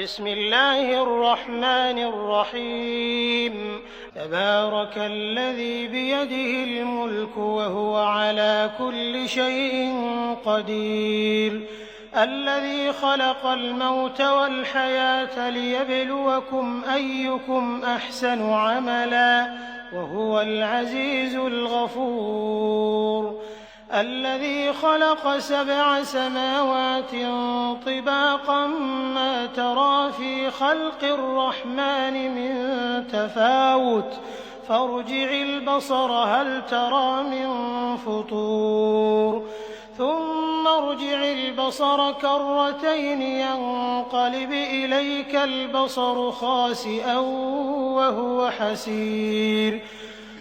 بسم الله الرحمن الرحيم تبارك الذي بيده الملك وهو على كل شيء قدير الذي خلق الموت والحياة ليبلوكم أيكم أحسن عملا وهو العزيز الغفور الذي خلق 7 سماوات طباقا ما ترى في خلق الرحمن من تفاوت فارجع البصر هل ترى من فطور ثم ارجع البصر كرتين ينقلب إليك البصر خاسئا وهو حسير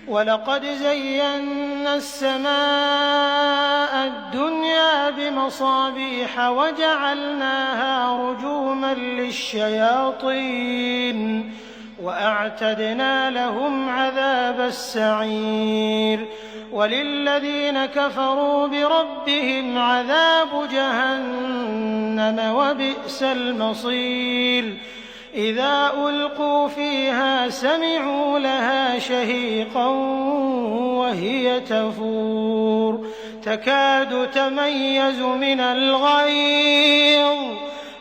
ولقد زينا السماء الدنيا بمصابيح وجعلناها رجوما للشياطين وأعتدنا لهم عذاب السعير وللذين كفروا بربهم عذاب جهنم وبئس المصير إذا ألقوا فيها سمعوا لها شهيقا وهي تفور تكاد تميز من الغيظ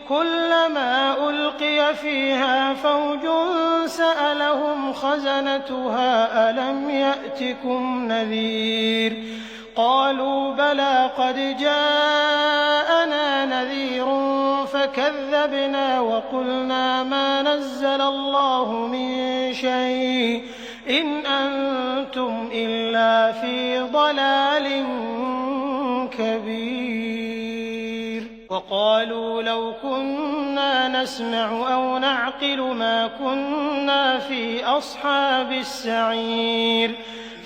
كلما ألقي فيها فوج سألهم خزنتها ألم يأتكم نذير قالوا بلى قد جاءنا نذير فكذبنا وقلنا ما نزل الله من شيء إن أنتم إلا في ضلال كبير وقالوا لو كنا نسمع أو نعقل ما كنا في أصحاب السعير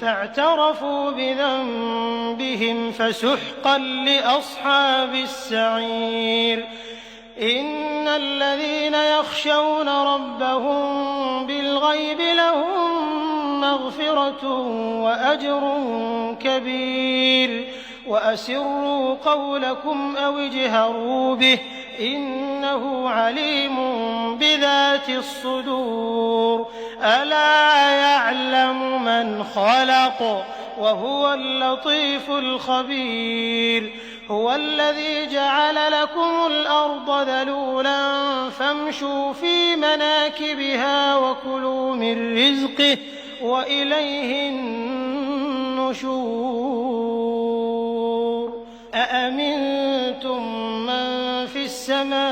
فاعترفوا بذنبهم فسحقا لأصحاب السعير إن الذين يخشون ربهم بالغيب لهم مغفرة وأجر كبير وأسروا قولكم أو اجهروا به إنه عليم بذات الصدور ألا يعلم من خلق وهو اللطيف الخبير هو الذي جعل لكم الأرض ذلولا فامشوا في مناكبها وكلوا من رزقه وإليه النشور أأمنتم من في السماء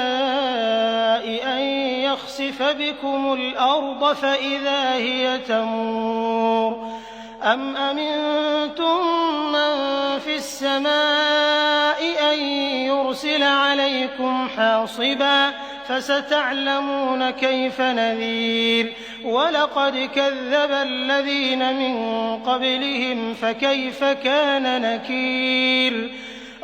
أن يخسف بكم الأرض فإذا هي تمور أم أمنتم من في السماء أن يرسل عليكم حاصبا فستعلمون كيف نذير ولقد كذب الذين من قبلهم فكيف كان نكير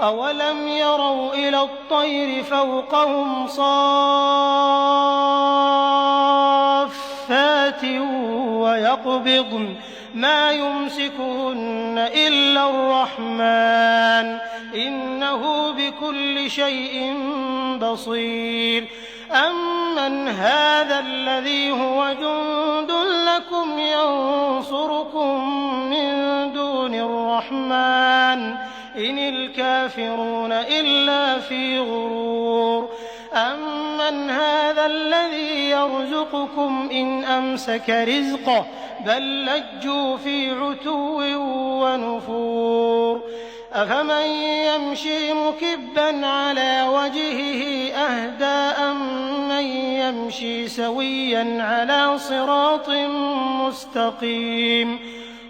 أولم يروا إلى الطير فوقهم صافات ويقبضن ما يمسكهن إلا الرحمن إنه بكل شيء بصير أمن هذا الذي هو جند لكم ينصركم من دون الرحمن إن الكافرون إلا في غرور أمن هذا الذي يرزقكم إن أمسك رزقه بل لجوا في عتو ونفور أفمن يمشي مكبا على وجهه أهدى أمن يمشي سويا على صراط مستقيم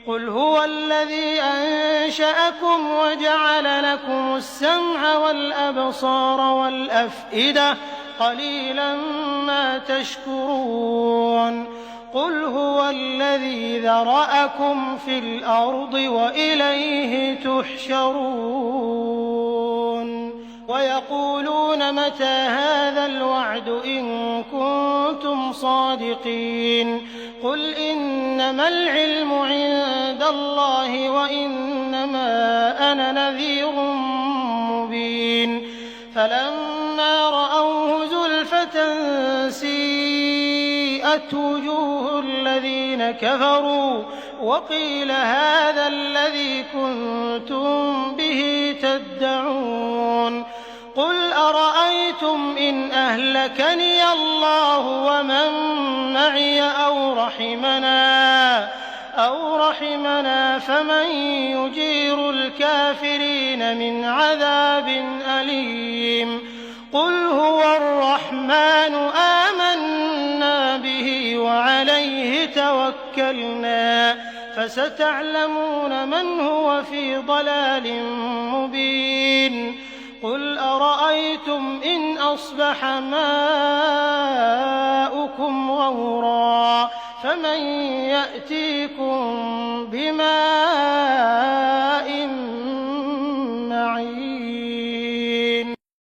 قل هو الذي أنشأكم وجعل لكم السمع والأبصار والأفئدة قليلا ما تشكرون قل هو الذي ذرأكم في الأرض وإليه تحشرون ويقولون متى هذا الوعد إن كنتم صادقين قل إنما العلم عند الله وإنما أنا نذير مبين فلما رأوه زلفة سِيئَتْ وُجُوهُ الَّذِينَ كَفَرُوا وَقِيلَ هَٰذَا الَّذِي كُنتُم بِهِ تَدَّعُونَ قُلْ أَرَأَيْتُمْ إِنْ أَهْلَكَنِيَ اللَّهُ وَمَن مَّعِيَ أَوْ رَحِمَنَا فَمَن يُجِيرُ الْكَافِرِينَ مِنْ عَذَابٍ أَلِيمٍ قُلْ هُوَ الرَّحْمَٰنُ آمَنَّا بِهِ وَعَلَيْهِ تَوَكَّلْنَا فَسَتَعْلَمُونَ مَنْ هُوَ فِي ضَلَالٍ مُّبِينٍ قُلْ أَرَأَيْتُمْ إِنْ أَصْبَحَ مَاؤُكُمْ غَوْرًا فَمَن يَأْتِيكُم بِمَاءٍ